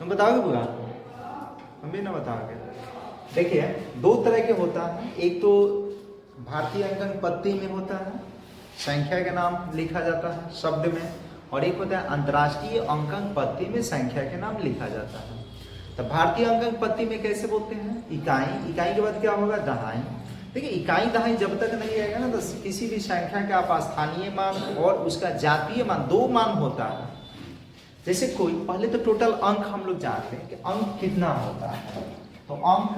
तुम बताओगे बुआ? हम भी ना बताओगे। देखिए दो तरह के होता है, एक तो भारतीय अंकन पत्ती में होता है, संख्या के नाम लिखा जाता है शब्द में, और एक होता है अंतर्राष्ट्रीय अंकन पत्ती में संख्या के नाम लिखा जाता है। तो भारतीय अंकन पत्ती में कैसे बोलते हैं? इकाई, इकाई के बाद क्या होगा? दहाई। देखिए इकाई दहाई जब तक नहीं आएगा ना, तो किसी भी संख्या का आप स्थानीय मान और उसका जातीय मान, दो मान होता है। जैसे कोई, पहले तो टोटल अंक हम लोग जानते हैं कि अंक कितना होता है। तो अंक,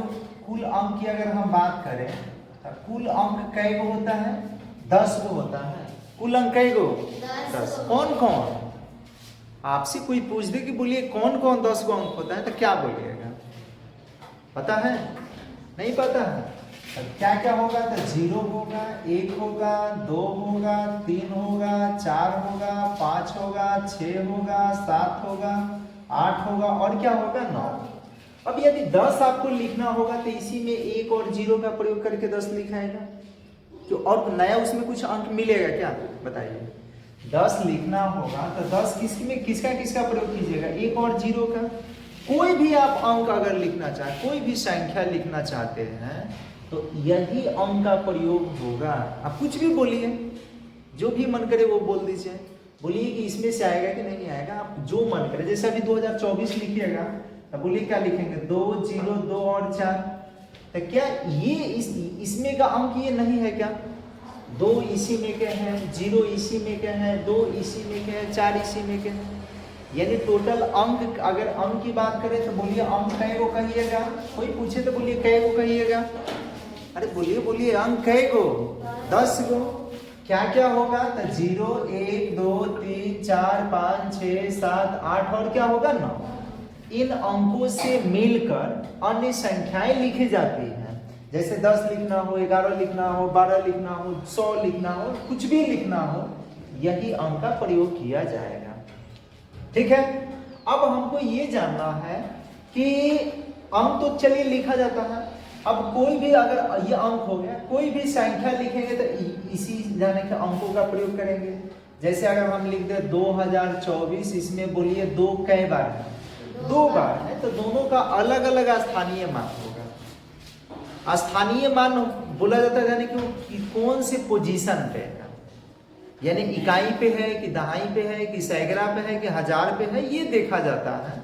कुल अंक की अगर हम बात करें तो कुल अंक कै गो होता है? 10 गो होता है। कुल अंक कै गो? 10। कौन कौन? आपसे कोई पूछ दे कि बोलिए कौन कौन 10 गो अंक होता है, तो क्या बोलिएगा? पता है? नहीं पता है? तो क्या क्या होगा? तो 0 होगा, 1 होगा, 2 होगा, 3 होगा, 4 होगा, 5 होगा, 6 होगा, 7 होगा, 8 होगा, और क्या होगा? 9। अब यदि 10 आपको लिखना होगा तो इसी में 1 और 0 का प्रयोग करके 10 लिखाएगा, जो और नया उसमें कुछ अंक मिलेगा क्या? बताइए। 10 लिखना होगा तो 10 किसमें किसका किसका प्रयोग कीजिएगा? 1 और 0 का। कोई भी आप अंक अगर लिखना चाहे, कोई भी संख्या लिखना चाहते हैं तो यही अंक का प्रयोग होगा। आप कुछ भी बोलिए, जो भी मन करे वो बोल दीजिए, बोलिए कि इसमें से आएगा कि नहीं आएगा, आप जो मन करे। जैसे अभी 2024 लिखिएगा तो बोलिए क्या लिखेंगे? 2, 0, 2 और 4। तो क्या ये इसमें का अंक ये नहीं है क्या? 2 इसी में के हैं, 0 इसी में के हैं, 2 इसी में के हैं, 4 इसी में के हैं। यानी टोटल अंक, अगर अंक की बात करें तो बोलिए अंक कै गो कहिएगा? कोई पूछे तो बोलिए कै गो कहिएगा? अरे बोलिए बोलिए, अंक कै गो? 10 गो। क्या क्या होगा? तो 0, 1, 2, 3, 4, 5, 6, 7, 8 और क्या होगा? 9। इन अंकों से मिलकर अन्य संख्याएं लिखी जाती हैं। जैसे 10 लिखना हो, 11 लिखना हो, 12 लिखना हो, 100 लिखना हो, कुछ भी लिखना हो, यही अंक का प्रयोग किया जाएगा। ठीक है। अब हमको ये जानना है कि अंक तो चलिए लिखा जाता है, अब कोई भी अगर ये अंक हो गया, कोई भी संख्या लिखेंगे तो इसी जाने के अंकों का प्रयोग करेंगे। जैसे अगर हम लिख दे 2024, इसमें बोलिए 2 कै बार है? 2 बार है, तो दोनों का अलग अलग स्थानीय मान होगा। स्थानीय मान बोला जाता है यानी कि कौन से पोजीशन पे है, यानी इकाई पे है कि दहाई पे है कि सैकड़ा पे है कि हजार पे है, ये देखा जाता है।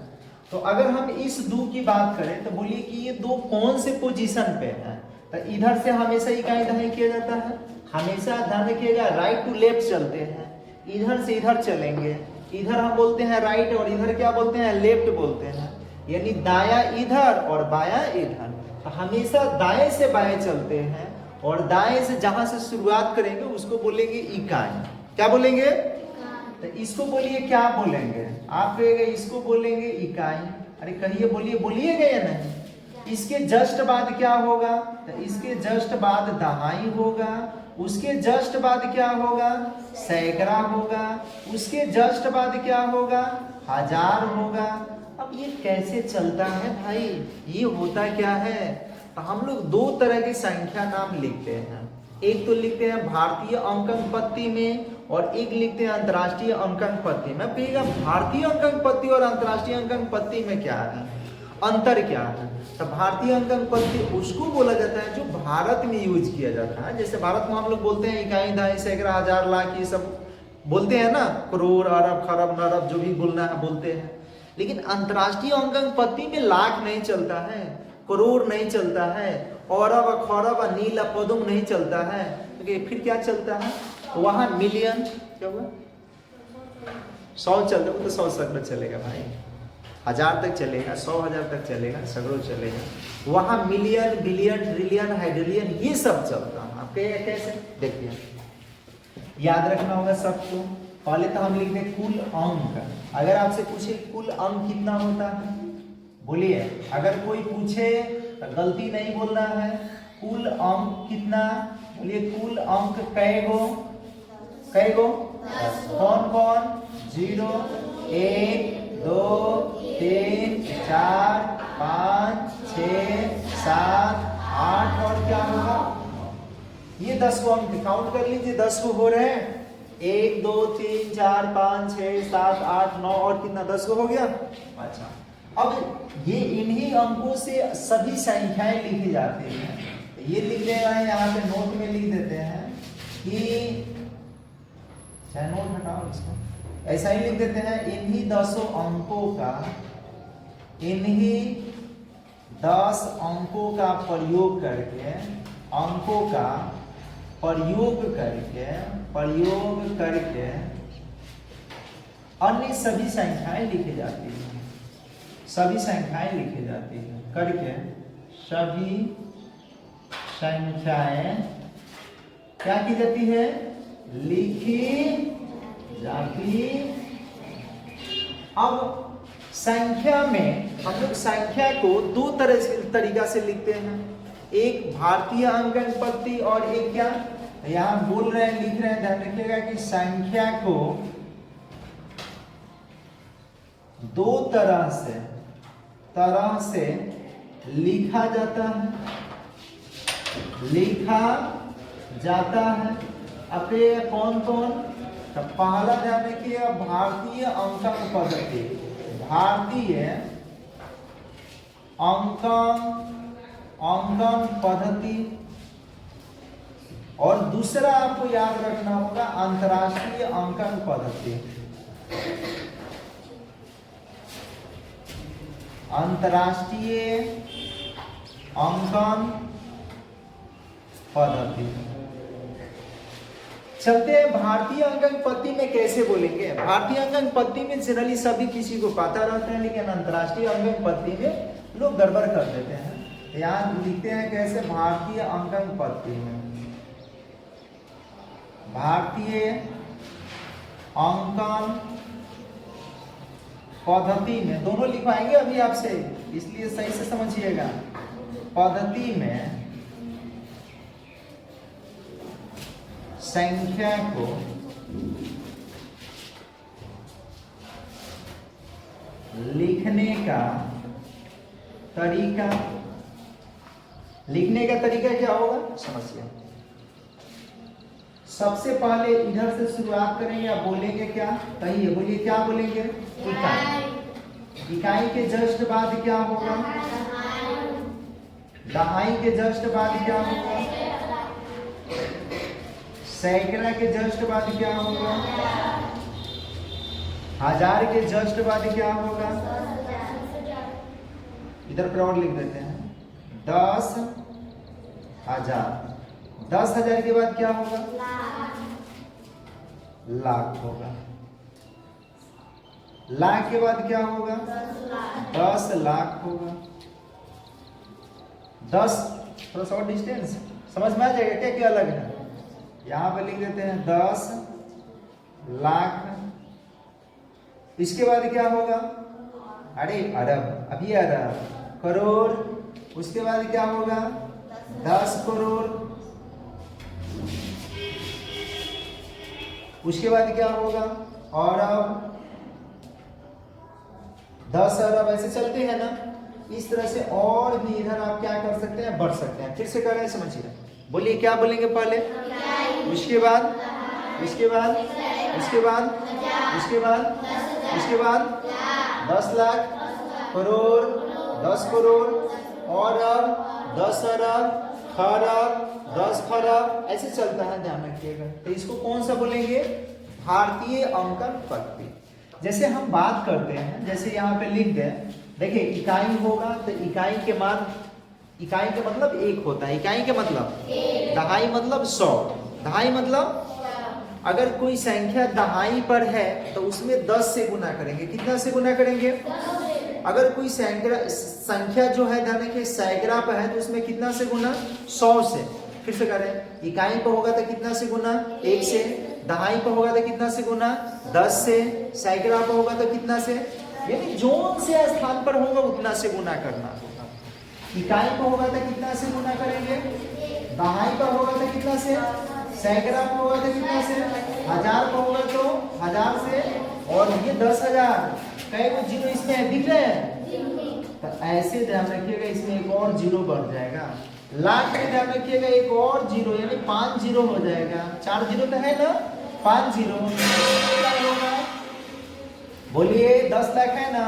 तो अगर हम इस 2 की बात करें तो बोलिए कि ये 2 कौन से पोजीशन पे है। तो इधर से हमेशा इकाई दहाई किया जाता है, हमेशा ध्यान रखिएगा राइट टू लेफ्ट चलते हैं। इधर से इधर चलेंगे, इधर हम बोलते हैं राइट और इधर क्या बोलते हैं? लेफ्ट बोलते हैं। यानी दाया इधर और बाया इधर। तो हमेशा दाएं से बाएं चलते हैं, और दाएं से जहां से शुरुआत करेंगे उसको बोलेंगे इकाई। क्या बोलेंगे? तो इसको बोलिए क्या बोलेंगे? आप कहेंगे इसको बोलेंगे इकाई। अरे कहिए, बोलिए, बोलिएगा या नहीं? इसके जस्ट बाद क्या होगा? तो इसके जस्ट बाद दहाई होगा, उसके जस्ट बाद क्या होगा? सैकड़ा होगा, उसके जस्ट बाद क्या होगा? हजार होगा। अब ये कैसे चलता है भाई? ये होता क्या है? तो हम लोग 2 तरह की संख्या नाम लिखते हैं। एक तो लिखते हैं भारतीय अंकन पत्ती में, और एक लिखते हैं अंतर्राष्ट्रीय अंकन पत्ती में। कहिएगा भारतीय अंकन पत्ती और अंतर्राष्ट्रीय अंकन पत्ती में क्या है, अंतर क्या है? तो भारतीय अंकन पत्ती उसको बोला जाता है जो भारत में यूज किया जाता है। जैसे भारत में हम लोग बोलते हैं इकाई, दहाई, सैकड़ा, हजार, लाख, ये सब बोलते हैं ना, करोड़, अरब, खरब, नरब, जो भी बोलना है बोलते हैं। लेकिन अंतर्राष्ट्रीय अंकन पत्ती में लाख नहीं चलता है, करोड़ नहीं चलता है, अरब, खरब, नील, पदुम नहीं चलता है। तो फिर क्या चलता है? वहां मिलियन, क्या हुआ? 100 चलता है, तो 100 सैकड़ा चलेगा भाई, 1000 तक चलेगा, 100,000 तक चलेगा, सैकड़ों चलेगा। वहां मिलियन, बिलियन, ट्रिलियन, हाइड्रिलियन, ये सब चलता है। आप कैसे? देखिए, याद रखना होगा सबको। पहले तो हम लिख दें कुल अंक। अगर आपसे पूछे कुल अंक कितना होता है, बोलिए। अगर कोई पूछे तो गलती नहीं बोलना है। कुल अंक कितना? बोलिए कुल अंक कै गो? कै गो? कौन कौन? 0, 1, 2, 3, 4, 5, 6, 7, 8 और क्या होगा? ये 10 को अंक काउंट कर लीजिए, 10 को हो रहे हैं। 1, 2, 3, 4, 5, 6, 7, 8, 9 और कितना? 10 को हो गया। अच्छा, अब ये इन्हीं अंकों से सभी संख्याएं लिखी जाती हैं। ये लिख दे रहे हैं, यहाँ पे नोट में लिख देते हैं कि चाहे नोट हटाओ इसको, ऐसा ही लिख देते हैं, इन्हीं 10 अंकों का प्रयोग करके अन्य सभी संख्याएं लिखी जाती हैं। सभी संख्याएं क्या की जाती है? लिखी जाती। अब संख्या में हम लोग संख्या को दो तरीका से लिखते हैं, एक भारतीय अंकन पद्धति और एक क्या, यहां बोल रहे हैं, लिख रहे हैं, ध्यान रखिएगा कि संख्या को दो तरह से लिखा जाता है। अब ये कौन कौन? तो पहला ध्यान रखिएगा, भारतीय अंकन पद्धति, और दूसरा आपको याद रखना होगा अंतर्राष्ट्रीय अंकन पद्धति। अंतर्राष्ट्रीय अंकन पद्धति। चलते हैं भारतीय अंकन पद्धति में कैसे बोलेंगे। भारतीय अंकन पद्धति में जनरली सभी किसी को पता रहता है, लेकिन अंतर्राष्ट्रीय अंकन पद्धति में लोग गड़बड़ कर देते हैं। यहाँ लिखते हैं कैसे, भारतीय अंकन पद्धति में, भारतीय अंकन पद्धति में, दोनों लिखवाएंगे अभी आपसे, इसलिए सही से समझिएगा। पद्धति में संख्या को लिखने का तरीका क्या होगा, समझिए। सबसे पहले इधर से शुरुआत करेंगे, आप बोलेंगे क्या, कहिए, बोलिए क्या बोलेंगे? इकाई के जस्ट बाद क्या होगा? दहाई के जस्ट बाद क्या होगा? सैकड़ा के जस्ट बाद क्या होगा? हजार के जस्ट बाद क्या होगा? इधर पर और लिख देते हैं 10,000। 10,000 के बाद क्या होगा? लाख होगा। लाख के बाद क्या होगा? 10 लाख होगा। 10 थोड़ा सा और डिस्टेंस समझ में आ जाएगा क्या क्या अलग है। यहां पे लिख देते हैं 10 लाख। इसके बाद क्या होगा? अरे अरब, अभी अरब, करोड़। उसके बाद क्या होगा? 10 करोड़। उसके बाद क्या होगा? अरब, 10 अरब, ऐसे चलते हैं ना। इस तरह से और भी इधर आप क्या कर सकते हैं, बढ़ सकते हैं। फिर से कर रहे हैं, समझिए। बोलिए क्या बोलेंगे पहले, उसके बाद, उसके बाद, उसके बाद, उसके बाद, उसके बाद 10 लाख, करोड़, 10 करोड़, और अब 10 अरब, खरब, 10 खरब, ऐसे चलता है, ध्यान रखिएगा। तो इसको कौन सा बोलेंगे? भारतीय अंकन पद्धति। जैसे हम बात करते हैं, जैसे यहाँ पे लिख दें, देखिए इकाई होगा तो इकाई के मान, इकाई के मतलब एक होता है, इकाई के मतलब दहाई मतलब 100, दहाई मतलब अगर कोई संख्या दहाई पर है तो उसमें 10 से गुना करेंगे। कितना से गुना करेंगे? अगर कोई संख्या जो है ध्यान रखिए सैकड़ा पर है तो उसमें कितना से गुना? 100 से। फिर से करें, इकाई पर होगा तो कितना से गुना? 1 से। दहाई पर होगा तो कितना से गुना? 10 से। सैकड़ा पर होगा तो कितना से? यानी जोन से स्थान पर होगा उतना से गुना करना होगा। इकाई पर होगा तो कितना से गुना करेंगे? दहाई पर होगा तो कितना से? सैकड़ा पर होगा तो कितना से? 1000 पर होगा तो 1000 से। और ये 10,000 कई वो जीरो इसमें दिख रहे हैं, तो ऐसे ध्यान रखिएगा, इसमें एक और जीरो बढ़ जाएगा। लाख में ध्यान रखिएगा एक और जीरो, यानी 5 जीरो हो जाएगा। 4 जीरो तो है ना, 5 जीरो। बोलिए 10 लाख है ना,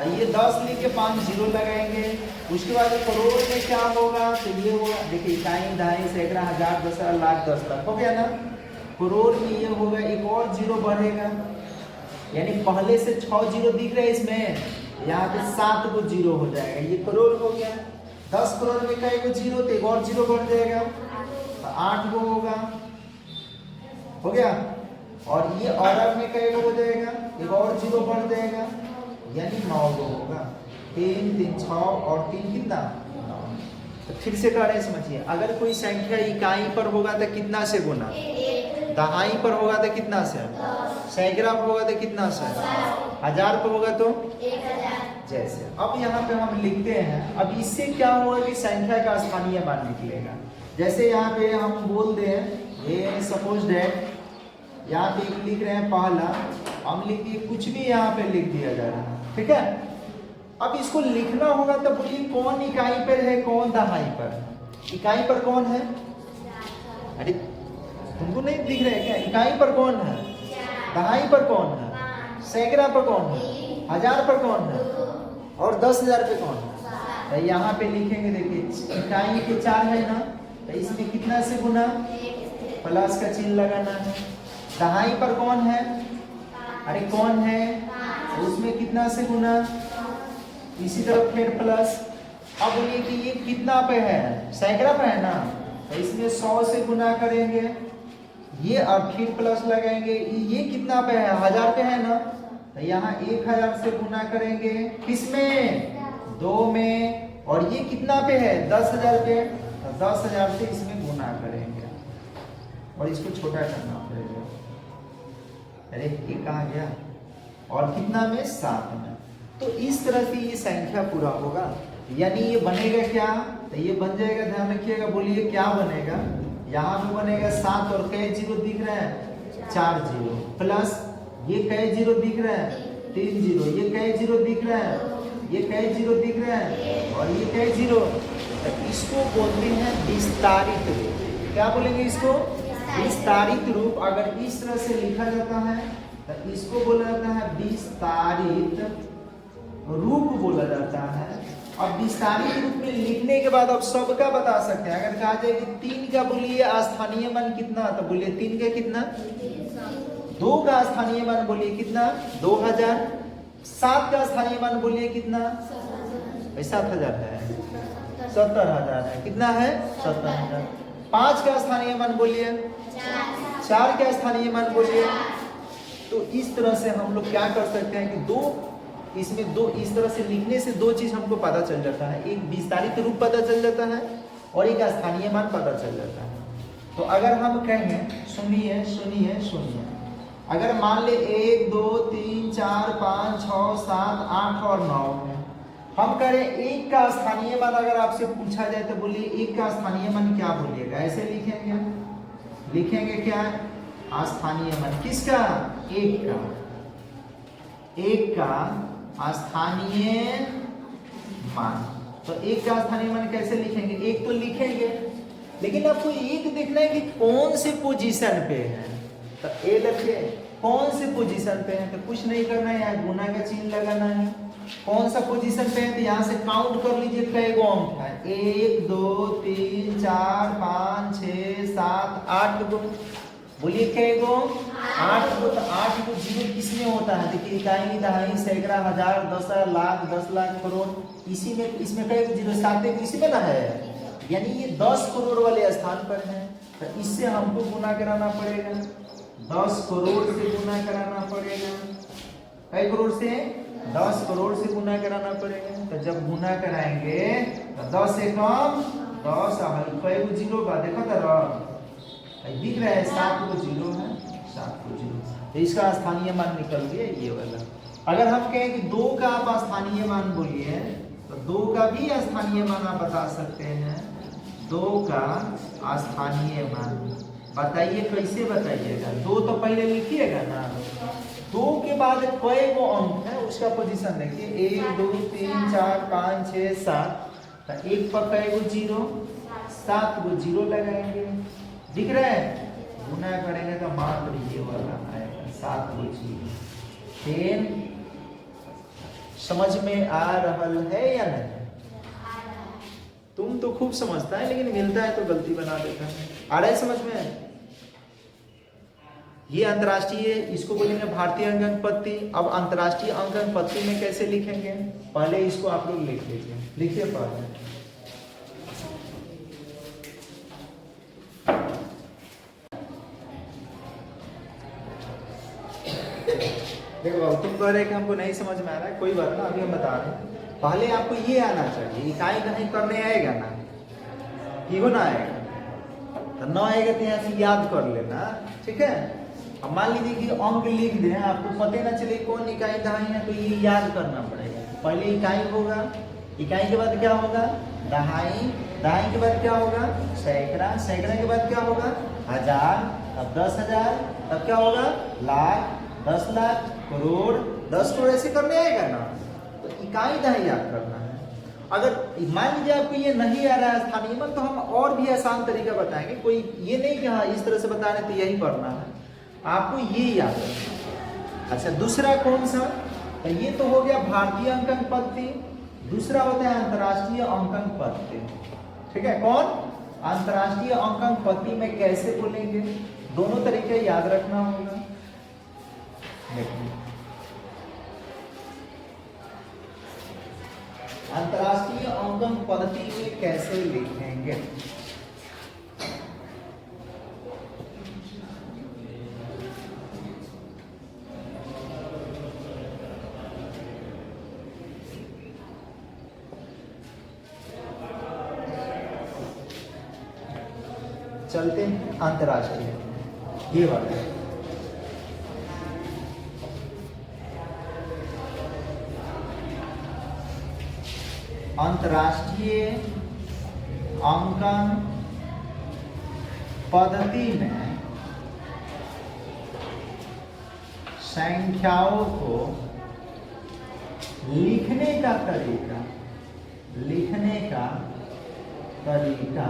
ये 10 लिख के 5 जीरो लगाएंगे। उसके बाद करोड़ में क्या होगा, तो ये होगा, देखिए इकाई, दहाई, सैकड़ा, हजार, दशहरा, लाख, 10 लाख हो गया ना। करोड़ में ये होगा, एक और जीरो बढ़ेगा, यानी पहले से 6 जीरो दिख रहे हैं इसमें, यहाँ पे 7 को जीरो हो जाएगा, ये करोड़ हो गया। 10 करोड़ में कई को जीरो, तो एक और जीरो बढ़ जाएगा, तो 8 को होगा, हो गया। और ये अरब में कई को हो जाएगा, एक और जीरो बढ़ जाएगा, यानी 9 को होगा। 3 3 6 और 3 कितना 9। तो फिर से कह रहे हैं, समझिए, अगर कोई संख्या इकाई पर होगा तो कितना से गुना, दहाई पर होगा तो कितना से, सैकड़ा पर होगा तो कितना से, हजार पर होगा तो 1000। जैसे अब यहाँ पे हम लिखते हैं, अब इससे क्या होगा कि संख्या का स्थानीय मान निकलेगा। जैसे यहाँ पे हम बोल दें, ये सपोज दैट यहाँ पे एक लिख रहे हैं पहला, हम लिख दिए, कुछ भी यहाँ पे लिख दिया जा रहा है, ठीक है। अब इसको लिखना होगा तो बोलिए कौन इकाई पर है, कौन दहाई पर। इकाई पर कौन है, अरे तुमको नहीं दिख रहा है क्या, इकाई पर कौन है, दहाई पर कौन है, सैकड़ा पर कौन है, हजार पर कौन है, और 10,000 पे कौन है। तो यहाँ पे लिखेंगे, देखिए इकाई के 4 है ना, तो इसमें कितना से गुना, प्लस का चिन्ह लगाना है। दहाई पर कौन है, अरे कौन है, तो उसमें कितना से गुना, इसी तरफ फिर प्लस। अब बोलिए कि ये कितना पे है, सैकड़ा पे है ना, तो इसमें 100 से गुना करेंगे, ये अब फिर प्लस लगाएंगे। ये कितना पे है, 1000 पे है ना, तो यहाँ 1000 से गुना करेंगे, किसमें, 2 में। और ये कितना पे है, 10,000 पे, तो 10,000 से इसमें गुना करेंगे, और इसको छोटा करना पड़ेगा। अरे ये कहाँ गया, और कितना में, 7 में। तो इस तरह से ये संख्या पूरा होगा, यानी ये बनेगा क्या, तो ये बन जाएगा, ध्यान रखिएगा, बोलिए क्या बनेगा, यहाँ पे बनेगा 7 और कई जीरो दिख रहे हैं, 4 जीरो, प्लस ये कई जीरो दिख रहे हैं, 3 जीरो, ये कई जीरो दिख रहे हैं, ये कई जीरो दिख रहे हैं, और ये कई जीरो। तो इसको बोलते हैं विस्तारित रूप। क्या बोलेंगे इसको, विस्तारित रूप। अगर इस तरह से लिखा जाता है तो इसको बोला जाता है विस्तारित रूप बोला जाता है। अब विस्तारित रूप में लिखने के बाद अब सबका बता सकते हैं। अगर कहा जाए कि 3 का बोलिए स्थानीय मान कितना, तो बोलिए 3 का कितना, 2 का स्थानीय मान बोलिए कितना, 2000। 7 का स्थानीय मान बोलिए कितना, 7,000 है, 70,000 है, कितना है, 70,000। 5 का स्थानीय मान बोलिए, 4 का स्थानीय मान बोलिए। तो इस तरह से हम लोग क्या कर सकते हैं कि इसमें दो इस तरह से लिखने से 2 चीज हमको पता चल जाता है, एक विस्तारित रूप पता चल जाता है और एक स्थानीय मान पता चल जाता है। तो अगर हम कहें, सुनिए सुनिए सुनिए, अगर मान ले 1 2 3 4 5 6 7 8 और 9 है, हम करें 1 का स्थानीय मान अगर आपसे पूछा जाए तो बोलिए 1 का स्थानीय मान क्या बोलिएगा, ऐसे लिखेंगे क्या, स्थानीय मान किसका, 1 का स्थानीय मान। तो 1 का स्थानीय मान कैसे लिखेंगे, 1 तो लिखेंगे, लेकिन आपको 1 देखना है कि कौन से पोजीशन पे है। तो ए लिखे, कौन से पोजीशन पे है, तो कुछ नहीं करना है, यहाँ गुना का चिन्ह लगाना है। कौन सा पोजीशन पे है, तो यहाँ से काउंट कर लीजिए कई गो अंक है, 1 2 3 4 5 6 7 8 गो। बोलिए कई गो, 8 गो। तो 8 गो जीरो किसमें होता है, देखिए इकाई, दहाई, सैकड़ा, हजार, 10,000, लाख, 10 लाख, करोड़, इसी में, इसमें कई गो जीरो, 7 गो इसी में ना है, यानी ये 10 करोड़ वाले स्थान पर है। तो इससे हमको गुना कराना पड़ेगा, 10 करोड़ से गुना कराना पड़ेगा। कई करोड़ से, 10 करोड़ से गुना कराना पड़ेगा। तो जब गुना कराएंगे तो 10 से कम 10, कई गो जीरो का देखो तो दिख रहा है, 7 को जीरो है, 7 को जीरो, तो इसका स्थानीय मान निकल गया ये वाला। अगर हम कहें कि 2 का आप स्थानीय मान बोलिए, तो 2 का भी स्थानीय मान आप बता सकते हैं। 2 का स्थानीय मान बताइए, कैसे बताइएगा, 2 तो पहले लिखिएगा ना, 2 के बाद कई गो अंक है उसका पोजीशन देखिए, 1 2 3 4 5 6 7, तो 1 पर कई गो जीरो, 7 गो जीरो लगाएंगे, दिख रहा है। गुना करेंगे तो मात्र ये वाला आएगा, 7 को 10 समझ में आ रहल है या नहीं? तुम तो खूब समझता है, लेकिन मिलता है तो गलती बना देता है। आ रहा है समझ में? ये अंतर्राष्ट्रीय, इसको बोलेंगे भारतीय अंकन पत्ती। अब अंतर्राष्ट्रीय अंकन पत्ती में कैसे लिखेंगे, पहले इसको आप लोग लिख लीजिए। लिखिए पहले, देखो बाबू, तुम कह रहे कि हमको नहीं समझ में आ रहा है, कोई बात ना, अभी हम बता रहे हैं। पहले आपको ये आना चाहिए, इकाई नहीं करने आएगा ना, क्यों ना आएगा? तो ना आएगा तो यहाँ से याद कर लेना, ठीक है? अब मान लीजिए कि अंक लिख दें, आपको पता ना चले कौन इकाई दहाई है, तो ये याद करना पड़ेगा। पहले इकाई होगा, इकाई के बाद क्या होगा? दहाई, दहाई के बाद क्या होगा? सैकड़ा, सैकड़ा के बाद क्या होगा? हजार, अब 10,000, तब क्या होगा? लाख, 10 लाख, करोड़, 10 करोड़, ऐसे करने आएगा ना। तो इकाई दहाई याद करना है। अगर मान लीजिए आपको ये नहीं आ रहा है स्थानीय मान, तो हम और भी आसान तरीका बताएंगे। कोई ये नहीं कि हाँ इस तरह से बता रहे तो यही करना है, आपको ये याद रखना। अच्छा, दूसरा कौन सा? तो ये तो हो गया भारतीय अंकन पत्ती। दूसरा होता है अंतर्राष्ट्रीय अंकन पत्ती, ठीक है? कौन? अंतर्राष्ट्रीय अंकन पत्ती में कैसे बोलेंगे, दोनों तरीके याद रखना होगा। देखिए, अंतर्राष्ट्रीय अंकन पद्धति में कैसे लिखेंगे? चलते हैं अंतर्राष्ट्रीय, ये वाला अंतर्राष्ट्रीय अंकन पद्धति में संख्याओं को लिखने का तरीका, लिखने का तरीका,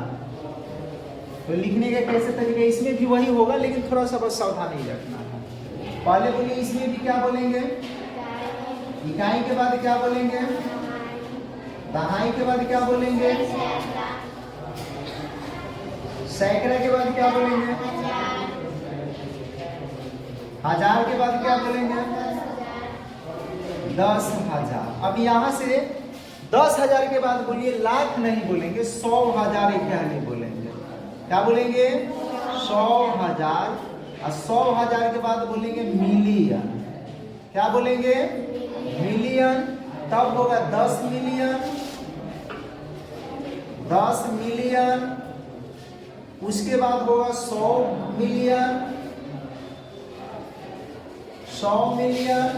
तो लिखने का कैसे तरीका, इसमें भी वही होगा, लेकिन थोड़ा सा बस सावधानी रखना है। पहले बोलिए, इसमें भी क्या बोलेंगे? इकाई के बाद क्या बोलेंगे? दहाई के बाद क्या बोलेंगे? सैकड़ा के बाद क्या बोलेंगे? हजार के बाद क्या बोलेंगे? 10,000। अब यहाँ से 10,000 के बाद बोलिए, लाख नहीं बोलेंगे, 100,000 इकाई बोलेंगे। क्या बोलेंगे? 100,000। और 100,000 के बाद बोलेंगे मिलियन। क्या बोलेंगे? मिलियन। तब होगा 10 मिलियन, 10 मिलियन। उसके बाद होगा 100 मिलियन, 100 मिलियन।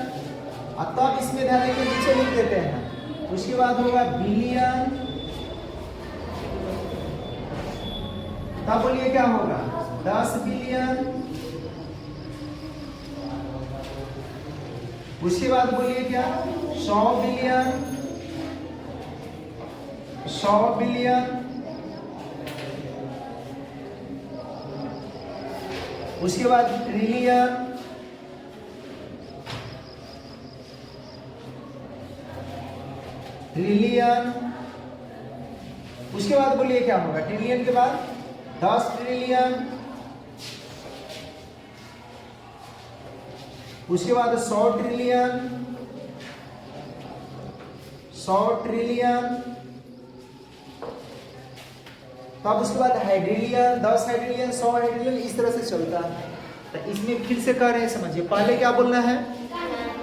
और तब इसमें ध्यान के नीचे लिख देते हैं। उसके बाद होगा बिलियन। तब बोलिए क्या होगा? 10 बिलियन। उसके बाद बोलिए क्या? 100 बिलियन, 100 बिलियन। उसके बाद ट्रिलियन, ट्रिलियन। उसके बाद बोलिए क्या होगा? ट्रिलियन के बाद 10 ट्रिलियन। उसके बाद 100 ट्रिलियन, 100 ट्रिलियन। तब उसके बाद हाइड्रिलियन, 10 हाइड्रिलियन, 100 हाइड्रिलियन, इस तरह से चलता है। तो इसमें फिर से कह रहे हैं, समझिए। पहले क्या बोलना है?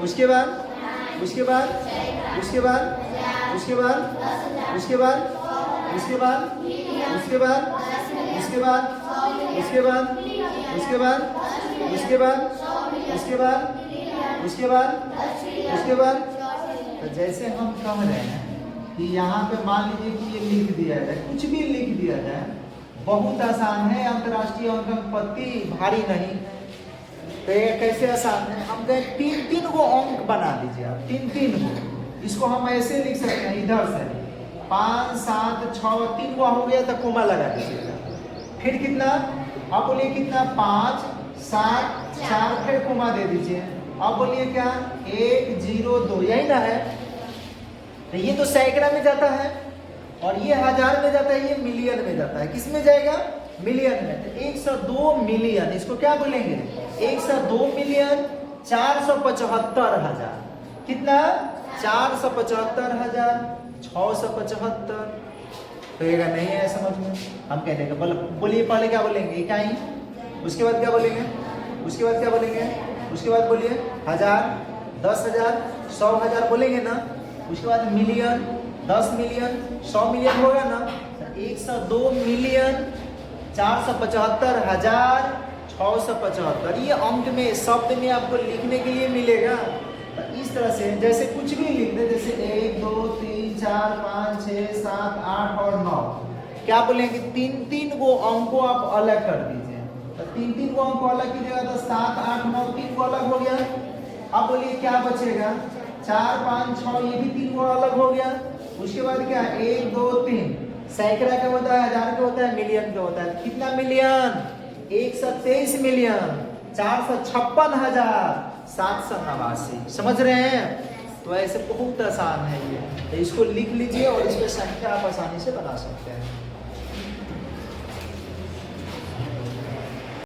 उसके बाद, उसके बाद, उसके बाद, उसके बाद, उसके बाद, उसके बाद, उसके बाद, उसके बाद, उसके बाद, उसके बाद, उसके बाद, उसके बाद, उसके बाद, उसके बाद। तो जैसे हम कह रहे हैं कि यहाँ पे मान लीजिए कि ये लिख दिया जाए, कुछ भी लिख दिया जाए, बहुत आसान है। अंतर्राष्ट्रीय अंकन पत्ती भारी नहीं। तो ये कैसे आसान है? हम कहें 3-3 गो अंक बना दीजिए आप, 3-3 गो। इसको हम ऐसे लिख सकते हैं, इधर से 5, 7, 6, 3 गो हो गया तो कोमा लगा दीजिएगा। फिर कितना? आप बोलिए कितना? 5, 7, 4, फिर कोमा दे दीजिए। अब बोलिए क्या? 1, 0, 2, यही ना है? तो ये तो सैकड़ा में जाता है और ये हजार में जाता है, ये मिलियन में जाता है। किस में जाएगा? मिलियन में। तो 102 मिलियन, इसको क्या बोलेंगे? 102 मिलियन 475,000। कितना? 475,675। तो ये नहीं है समझ में, हम कहते हैं बोलिए पहले क्या बोलेंगे? इकाई, उसके बाद क्या बोलेंगे? उसके बाद क्या बोलेंगे? उसके बाद बोलिए हजार, 10,000, 100,000 बोलेंगे ना। उसके बाद मिलियन, 10 मिलियन, 100 मिलियन होगा ना। 102 मिलियन 475,675। ये अंक में, शब्द में आपको लिखने के लिए मिलेगा। तो इस तरह से जैसे कुछ भी लिख दे, जैसे 1 2 3 4 5 6 7 8 और 9, क्या बोलेंगे? तीन को अंक को आप अलग कर दीजिए। तो तीन को अंक को अलग कीजिएगा तो 7 8 9 3 को अलग हो गया। अब बोलिए क्या बचेगा? 4 5 6, ये भी 3 को अलग हो गया। उसके बाद क्या? 1 2 3। सैकड़ा का होता है, हजार का होता है, मिलियन का होता है। कितना मिलियन? 123 मिलियन 456,789। समझ रहे हैं? तो ऐसे बहुत आसान है ये, तो इसको लिख लीजिए और इसमें संख्या आप आसानी से बना सकते हैं।